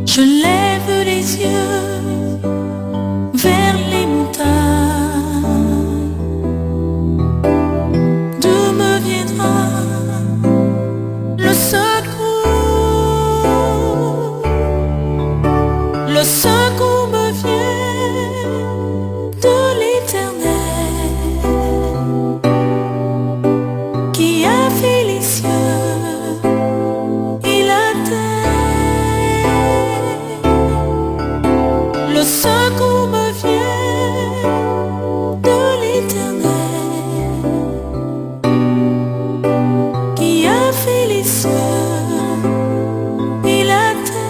Je lève les yeux vers les montagnes. D'où me viendra le secours? Le secours me vient de l'Éternel qui a fait les cieux et la terre. Le secours me vient de l'Éternel qui a fait les cieux et la terre.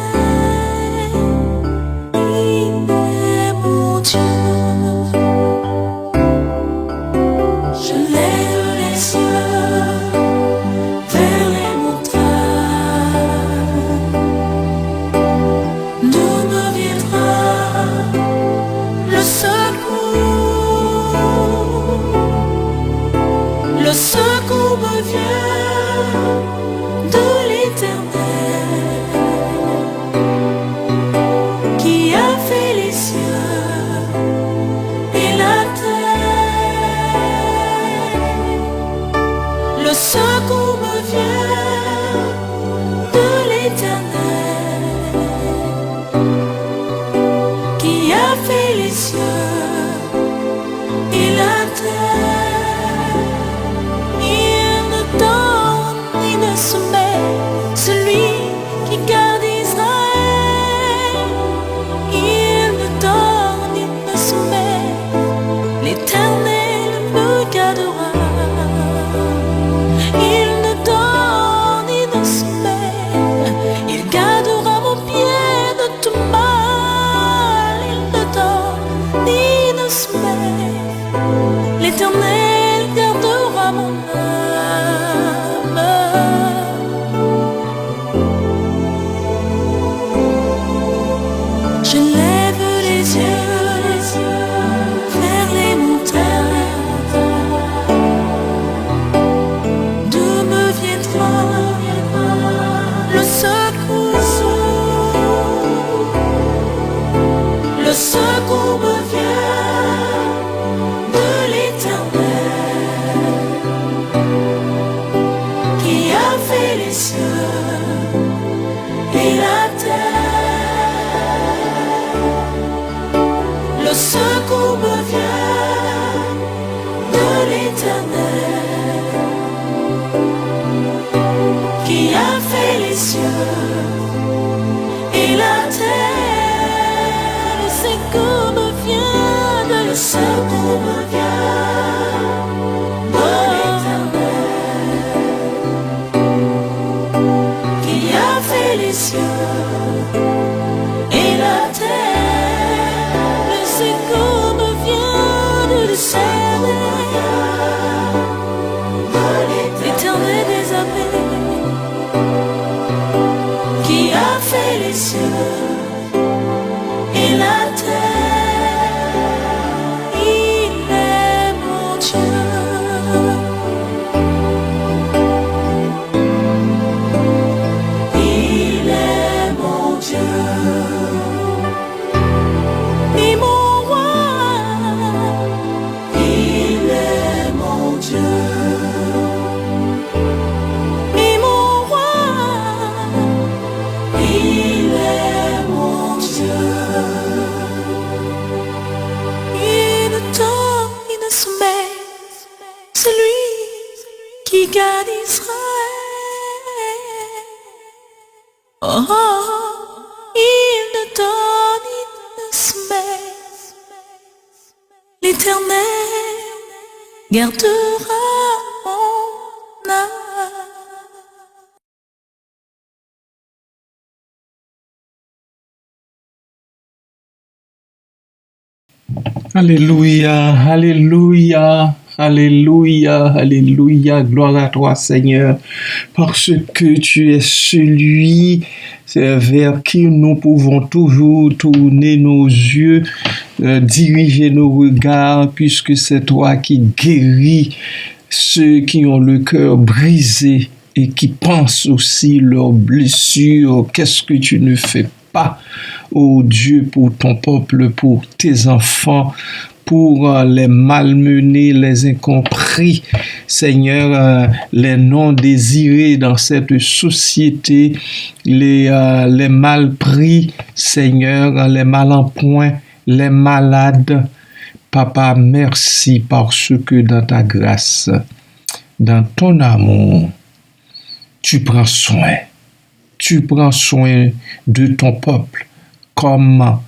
Il est mon Dieu. Je lève les yeux vers les montagnes. D'où me viendra le secours? Le secours me vient de l'Éternel qui a fait les cieux et la terre. Le secours me vient de l'Éternel qui a fait les cieux et la terre. Il ne donne ni ne soumet celui qui garde Israël. Il ne donne ni ne soumet, l'Éternel me gardera. Il ne donne ni ne soumet, il gardera mon pied de tout mal. Il ne donne ni ne soumet, l'Éternel gardera mon âme. Je lève les yeux vers les montagnes. D'où me viendra le secours? Le secours me vient de l'Éternel qui a fait les cieux et la terre. Le secours me vient de l'Éternel qui a fait les cieux et la terre. Le secours me vient de l'Éternel. Le secours me vient de l'Éternel qui a fait les cieux et la terre. Le secours me vient de l'Éternel, l'Éternel des armées qui a fait les cieux et la terre. Il est mon Dieu. Il est mon Dieu et mon roi. Il est mon Dieu et mon roi. Il est mon Dieu. Il ne tord, il ne soumet celui qui garde Israël. Oh, oh, il ne donne, il ne soumet. L'Éternel gardera mon âme. Alléluia, alléluia, alléluia, alléluia, gloire à toi Seigneur, parce que tu es celui vers qui nous pouvons toujours tourner nos yeux diriger nos regards, puisque c'est toi qui guéris ceux qui ont le cœur brisé et qui pensent aussi leurs blessures. Qu'est-ce que tu ne fais pas, ô Dieu, pour ton peuple, pour tes enfants, pour les malmenés, les incompris, Seigneur, les non désirés dans cette société, les mal pris, Seigneur, les mal en point, les malades. Papa, merci parce que dans ta grâce, dans ton amour, tu prends soin. Tu prends soin de ton peuple, comme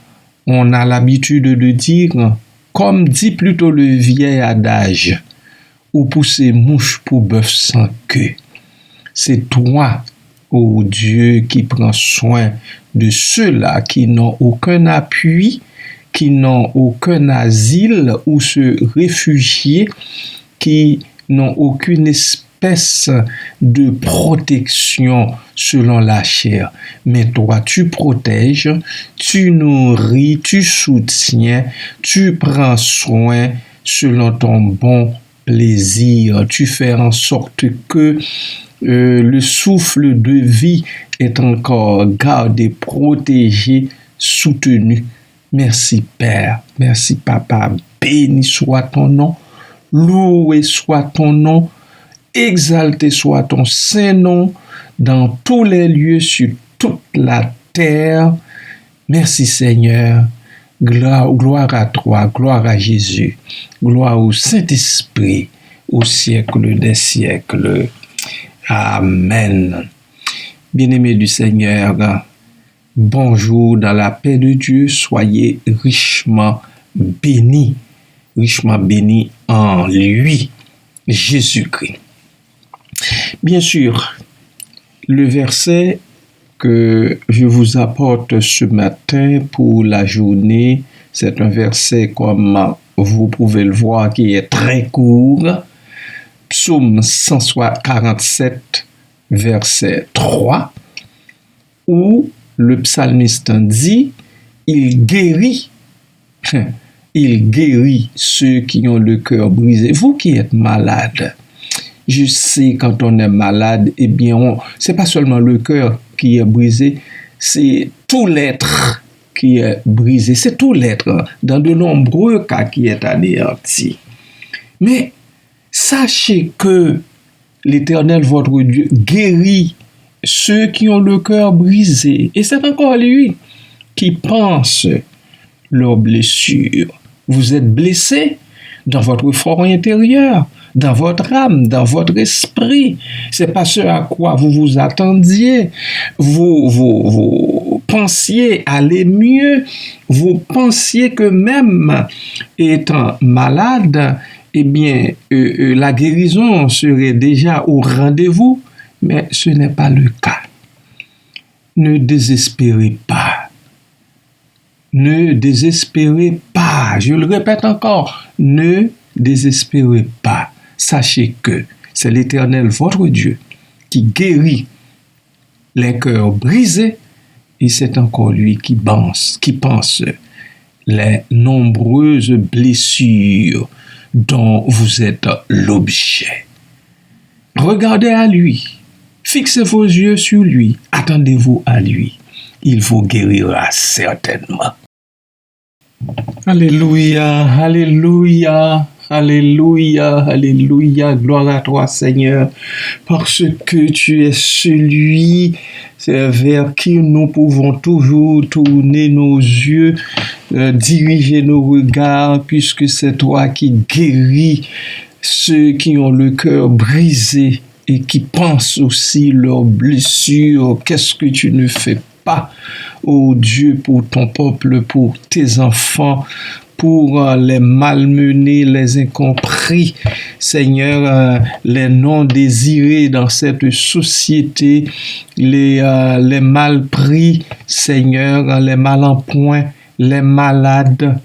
on a l'habitude de dire, comme dit plutôt le vieil adage, ou pousser mouche pour bœuf sans queue. C'est toi, ô Dieu, qui prends soin de ceux-là qui n'ont aucun appui, qui n'ont aucun asile où se réfugier, qui n'ont aucune espèce de protection selon la chair. Mais toi, tu protèges, tu nourris, tu soutiens, tu prends soin selon ton bon plaisir. Tu fais en sorte que le souffle de vie est encore gardé, protégé, soutenu. Merci Père, merci Papa, béni soit ton nom, loué soit ton nom, exalté soit ton saint nom dans tous les lieux sur toute la terre. Merci Seigneur, gloire à toi, gloire à Jésus, gloire au Saint-Esprit, au siècle des siècles. Amen. Bien-aimés du Seigneur, bonjour dans la paix de Dieu, soyez richement bénis en lui, Jésus-Christ. Bien sûr, le verset que je vous apporte ce matin pour la journée, c'est un verset, comme vous pouvez le voir, qui est très court. Psaume 147, verset 3, où le psalmiste dit, il guérit ceux qui ont le cœur brisé. Vous qui êtes malade, je sais, quand on est malade, eh bien, c'est pas seulement le cœur qui est brisé, c'est tout l'être qui est brisé, c'est tout l'être, dans de nombreux cas, qui est anéanti. Mais sachez que l'Éternel, votre Dieu, guérit ceux qui ont le cœur brisé. Et c'est encore lui qui pense leurs blessures. Vous êtes blessé dans votre fort intérieur, dans votre âme, dans votre esprit. C'est pas ce à quoi vous vous attendiez. Vous pensiez aller mieux. Vous pensiez que même étant malade, eh bien, la guérison serait déjà au rendez-vous. Mais ce n'est pas le cas. Ne désespérez pas. Ne désespérez pas. Je le répète encore. Ne désespérez pas. Sachez que c'est l'Éternel, votre Dieu, qui guérit les cœurs brisés, et c'est encore lui qui pense les nombreuses blessures dont vous êtes l'objet. Regardez à lui. Fixez vos yeux sur lui, attendez-vous à lui. Il vous guérira certainement. Alléluia, alléluia, alléluia, alléluia. Gloire à toi, Seigneur, parce que tu es celui vers qui nous pouvons toujours tourner nos yeux, diriger nos regards, puisque c'est toi qui guéris ceux qui ont le cœur brisé et qui pensent aussi leurs blessures. Qu'est-ce que tu ne fais pas, ô Dieu, pour ton peuple, pour tes enfants, pour les malmenés, les incompris, Seigneur, les non désirés dans cette société, les mal pris, Seigneur, les mal en point, les malades.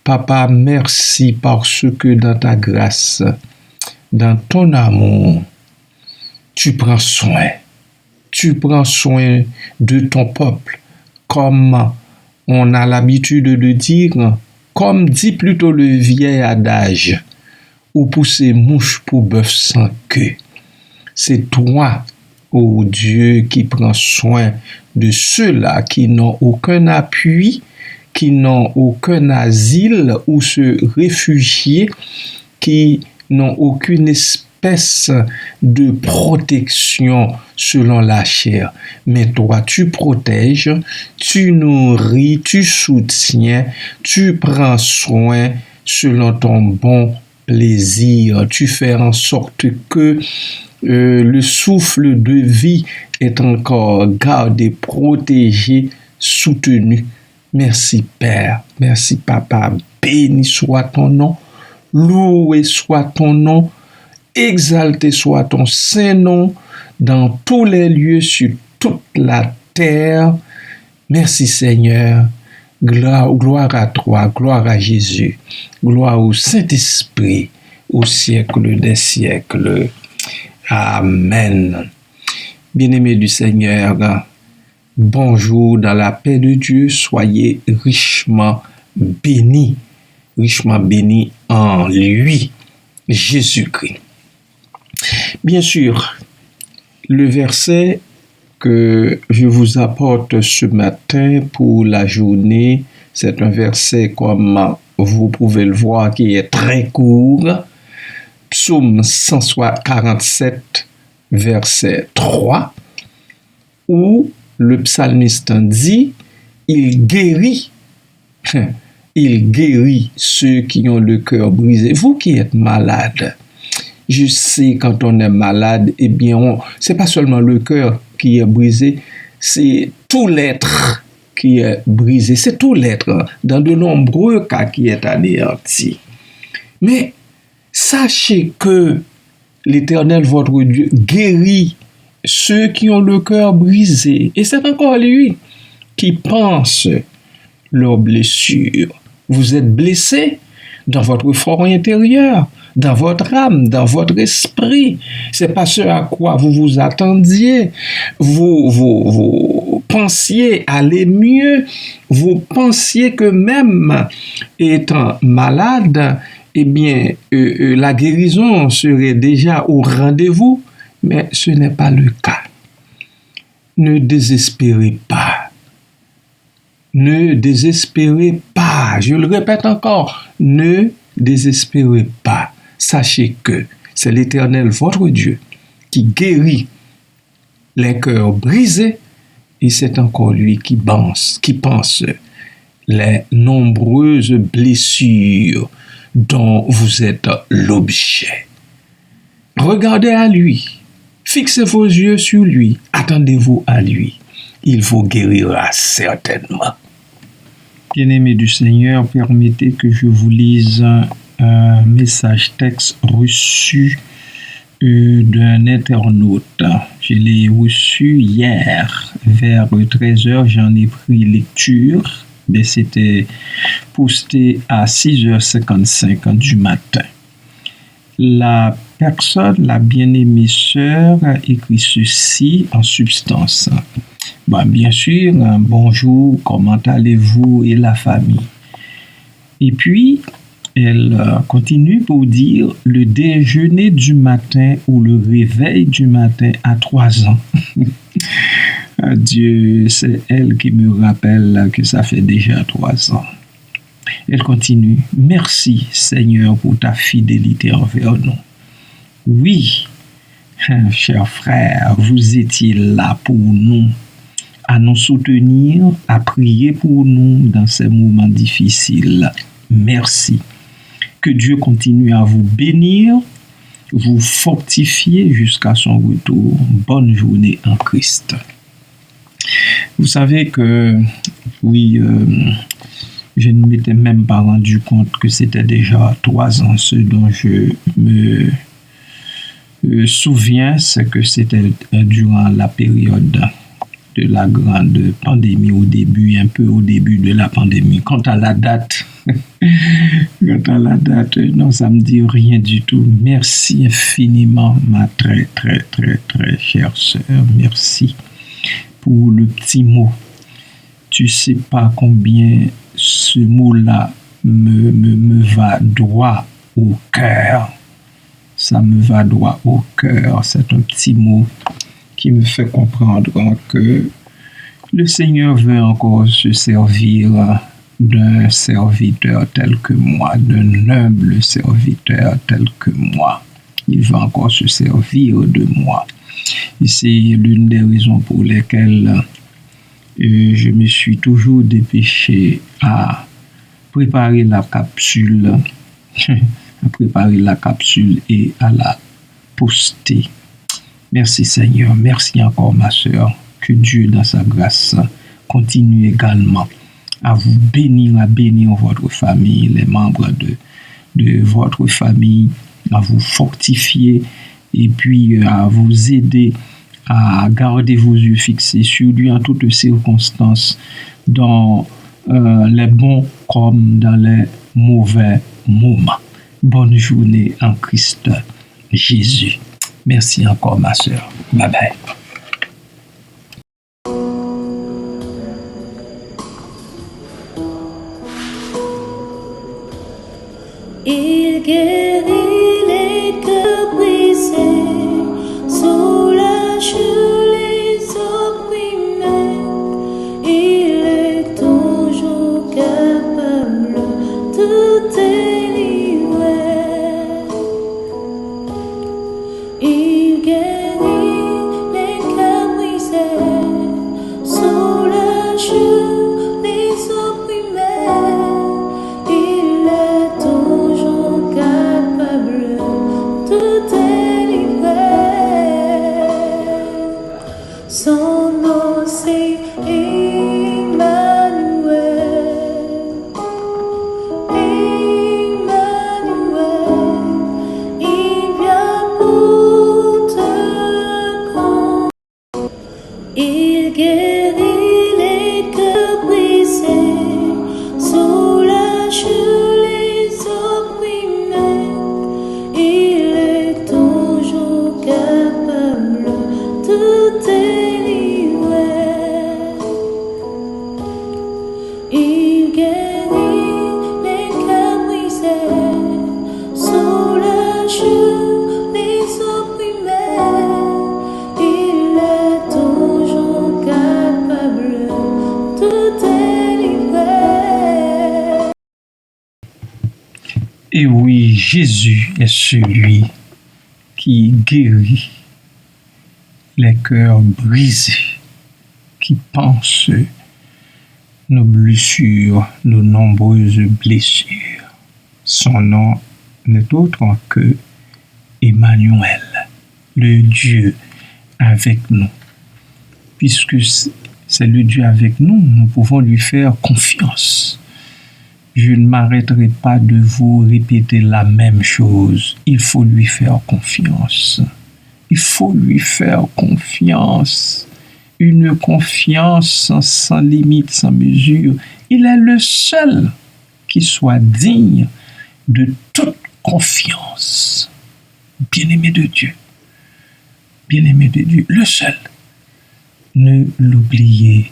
Papa, merci parce que dans ta grâce, dans ton amour, tu prends soin. Tu prends soin de ton peuple, comme on a l'habitude de dire, Comme dit plutôt le vieil adage, ou pousser mouche pour bœuf sans queue. C'est toi, ô Dieu, qui prends soin de ceux-là qui n'ont aucun appui, qui n'ont aucun asile où se réfugier, qui n'ont aucune espèce de protection selon la chair. Mais toi, tu protèges, tu nourris, tu soutiens, tu prends soin selon ton bon plaisir. Tu fais en sorte que le souffle de vie est encore gardé, protégé, soutenu. Merci Père, merci Papa, béni soit ton nom, loué soit ton nom, exalté soit ton saint nom dans tous les lieux sur toute la terre. Merci Seigneur, gloire à toi, gloire à Jésus, gloire au Saint-Esprit, au siècle des siècles. Amen. Bien-aimés du Seigneur, bonjour dans la paix de Dieu, soyez richement bénis en lui, Jésus-Christ. Bien sûr, le verset que je vous apporte ce matin pour la journée, c'est un verset, comme vous pouvez le voir, qui est très court. Psaume 147, verset 3, où le psalmiste dit, il guérit ceux qui ont le cœur brisé. Vous qui êtes malade, je sais, quand on est malade, eh bien, c'est pas seulement le cœur qui est brisé, c'est tout l'être qui est brisé, c'est tout l'être, dans de nombreux cas, qui est anéanti. Mais sachez que l'Éternel, votre Dieu, guérit ceux qui ont le cœur brisé. Et c'est encore lui qui pense leurs blessures. Vous êtes blessé dans votre fort intérieur, dans votre âme, dans votre esprit. C'est pas ce à quoi vous vous attendiez. Vous pensiez aller mieux. Vous pensiez que même étant malade, eh bien, la guérison serait déjà au rendez-vous, mais ce n'est pas le cas. Ne désespérez pas. Ne désespérez pas. Je le répète encore, ne désespérez pas. Sachez que c'est l'Éternel, votre Dieu, qui guérit les cœurs brisés, et c'est encore lui qui pense les nombreuses blessures dont vous êtes l'objet. Regardez à lui, fixez vos yeux sur lui, attendez-vous à lui. Il vous guérira certainement. Bien-aimés du Seigneur, permettez que je vous lise un message texte reçu d'un internaute. Je l'ai reçu hier vers 13h, j'en ai pris lecture. Mais c'était posté à 6h55 du matin. La personne, la bien-aimée sœur, a écrit ceci en substance. Bien sûr, bonjour, comment allez-vous et la famille? Et puis, elle continue pour dire le déjeuner du matin ou le réveil du matin à 3 ans. Dieu, c'est elle qui me rappelle que ça fait déjà 3 ans. Elle continue. Merci Seigneur pour ta fidélité envers nous. Oui, chers frères, vous étiez là pour nous, à nous soutenir, à prier pour nous dans ces moments difficiles. Merci. Que Dieu continue à vous bénir, vous fortifier jusqu'à son retour. Bonne journée en Christ. Vous savez que, oui, je ne m'étais même pas rendu compte que c'était déjà 3 ans. Ce dont je me souviens, c'est que c'était durant la période de la grande pandémie, un peu au début de la pandémie. Quant à la date, non, ça me dit rien du tout. Merci infiniment, ma très, très, très, très chère sœur. Merci pour le petit mot. Tu sais pas combien ce mot-là me va droit au cœur. Ça me va droit au cœur. C'est un petit mot qui me fait comprendre que le Seigneur veut encore se servir d'un serviteur tel que moi, d'un humble serviteur tel que moi. Il veut encore se servir de moi. Et c'est l'une des raisons pour lesquelles je me suis toujours dépêché à préparer la capsule, et à la poster. Merci Seigneur, merci encore ma sœur. Que Dieu dans sa grâce continue également à vous bénir, à bénir votre famille, les membres de votre famille, à vous fortifier et puis à vous aider à garder vos yeux fixés sur lui en toutes circonstances, dans les bons comme dans les mauvais moments. Bonne journée en Christ Jésus. Merci encore ma sœur. Bye bye. Il guérit les cœurs brisés, soulage les opprimés. Il est toujours capable de délivrer. Il guérit les cœurs brisés, soulage les opprimés. Il est toujours capable de délivrer. Son nom c'est Emmanuel. Emmanuel, il vient pour te prendre. Il guérit les cœurs brisés, soulage les opprimés. Il est toujours capable de délivrer. Il guérit les cœurs brisés, soulage les opprimés. Il est toujours capable de délivrer. Et oui, Jésus est celui qui guérit les cœurs brisés, qui pense nos blessures, nos nombreuses blessures. Son nom n'est autre que Emmanuel, le Dieu avec nous. Puisque c'est le Dieu avec nous, nous pouvons lui faire confiance. Je ne m'arrêterai pas de vous répéter la même chose. Il faut lui faire confiance. Il faut lui faire confiance. Une confiance sans limite, sans mesure. Il est le seul qui soit digne de toute confiance. Bien-aimé de Dieu. Bien-aimé de Dieu. Le seul. Ne l'oubliez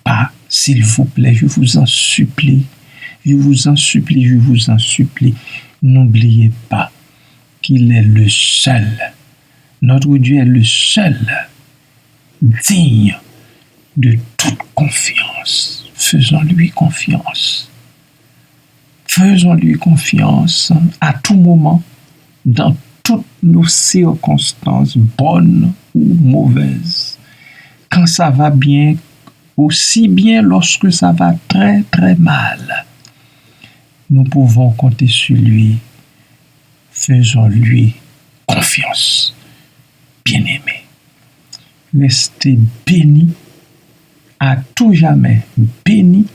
pas, s'il vous plaît. Je vous en supplie. Je vous en supplie, je vous en supplie. N'oubliez pas qu'il est le seul. Notre Dieu est le seul digne de toute confiance. Faisons-lui confiance. Faisons-lui confiance à tout moment, dans toutes nos circonstances, bonnes ou mauvaises. Quand ça va bien, aussi bien lorsque ça va très très mal. Nous pouvons compter sur lui. Faisons-lui confiance. Bien-aimé. Restez bénis à tout jamais. Bénis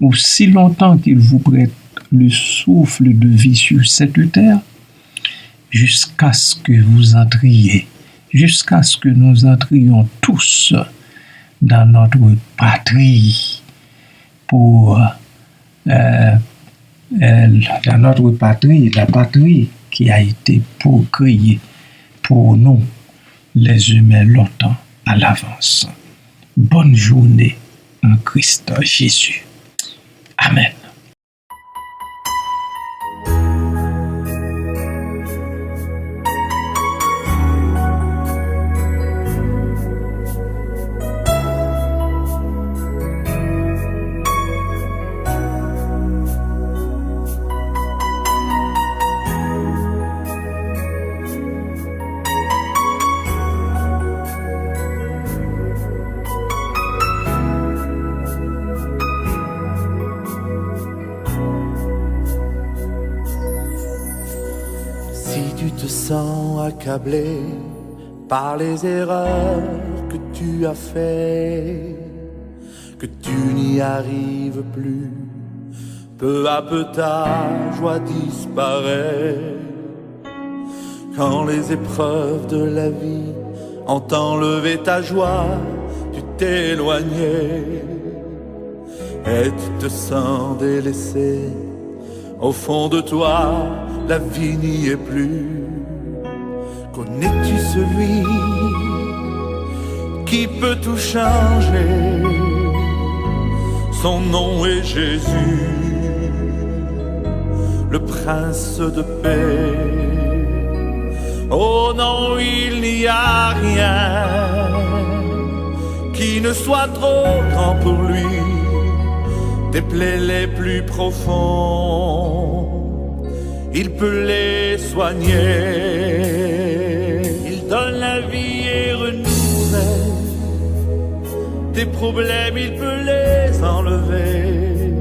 aussi longtemps qu'il vous prête le souffle de vie sur cette terre, jusqu'à ce que vous entriez, jusqu'à ce que nous entrions tous dans notre patrie pour dans notre patrie, la patrie qui a été créée pour nous, les humains, longtemps à l'avance. Bonne journée en Christ Jésus. Amen. te sens accablé par les erreurs que tu as faites, que tu n'y arrives plus, peu à peu ta joie disparaît. Quand les épreuves de la vie ont enlevé ta joie, tu t'es éloigné et tu te sens délaissé. Au fond de toi, la vie n'y est plus. Connais-tu celui qui peut tout changer? Son nom est Jésus, le prince de paix. Oh non, il n'y a rien qui ne soit trop grand pour lui. Tes plaies les plus profondes, il peut les soigner. Il donne la vie et renouvelle. Tes problèmes, il peut les enlever.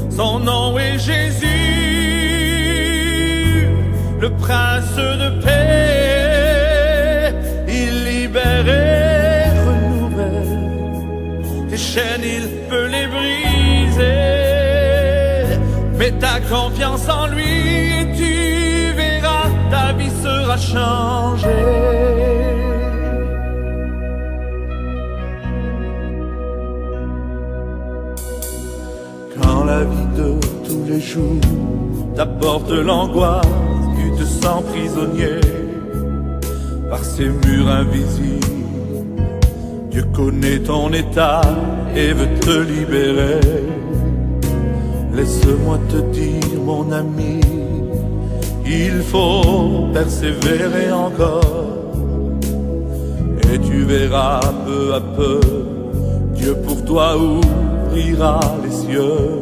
Son nom est Jésus, le prince de paix. Il libère et renouvelle. Tes chaînes, il peut les briser. Mets ta confiance en lui et tu verras, ta vie sera changée. Quand la vie de tous les jours t'apporte l'angoisse, tu te sens prisonnier par ces murs invisibles. Dieu connaît ton état et veut te libérer. Laisse-moi te dire, mon ami, il faut persévérer encore. Et tu verras peu à peu, Dieu pour toi ouvrira les cieux.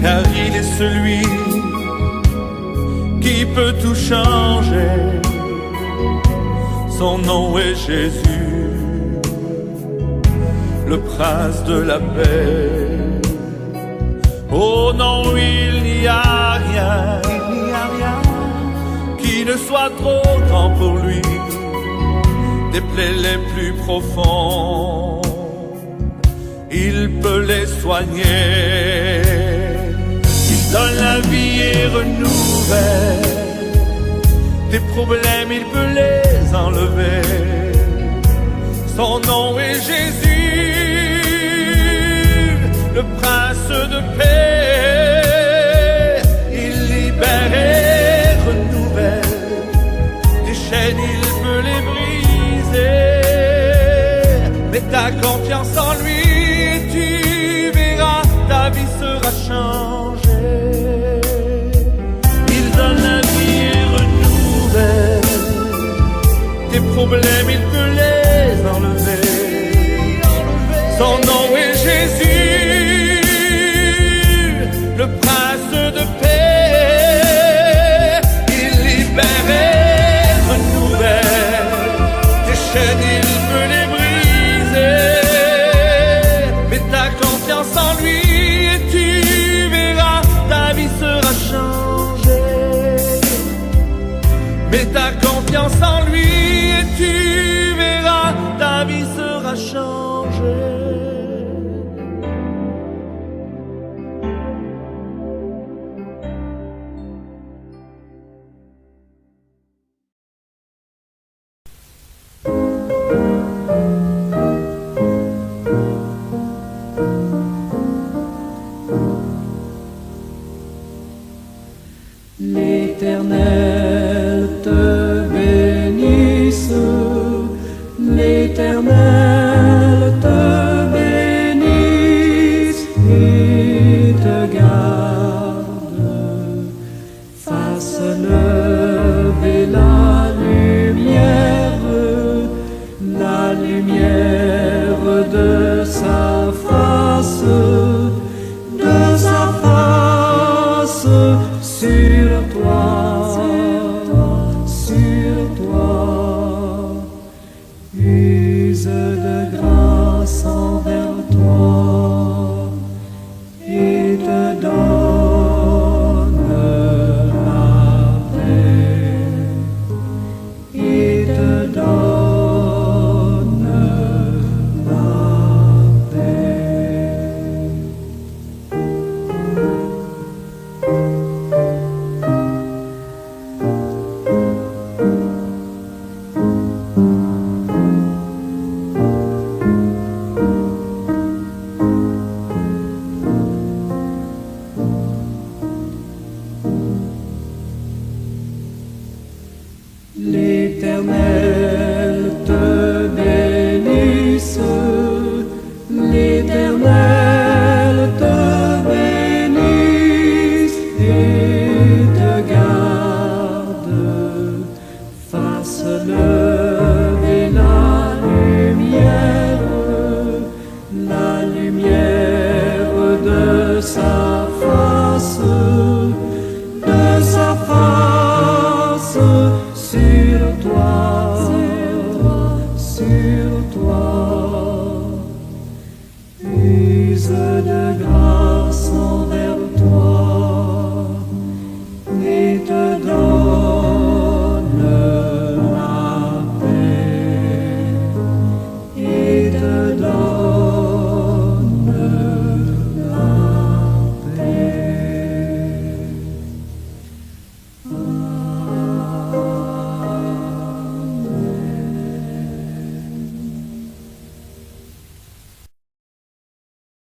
Car il est celui qui peut tout changer. Son nom est Jésus, le prince de la paix. Oh non, il n'y a rien qui ne soit trop grand pour lui. Des plaies les plus profondes, il peut les soigner. Il donne la vie et renouvelle. Tes problèmes, il peut les enlever. Son nom est Jésus, le prince de paix. Il libère et renouvelle. Tes chaînes, il peut les briser. Mets ta confiance en lui et tu verras, ta vie sera changée. Il donne la vie et renouvelle. Tes problèmes, il peut les enlever. Son nom est Jésus, le prince de paix. Il libère et renouvelle. Tes chaînes, il peut les briser. Mets ta confiance en lui et tu verras, ta vie sera changée. Mets ta confiance en lui et tu verras, ta vie sera changée. L'Éternel te bénisse, l'Éternel te bénisse et te garde. Fasse lever la lumière de sa face sur toi, use de grâce envers toi et te donne lumière de sa face sur toi, sur toi. Use de grâce.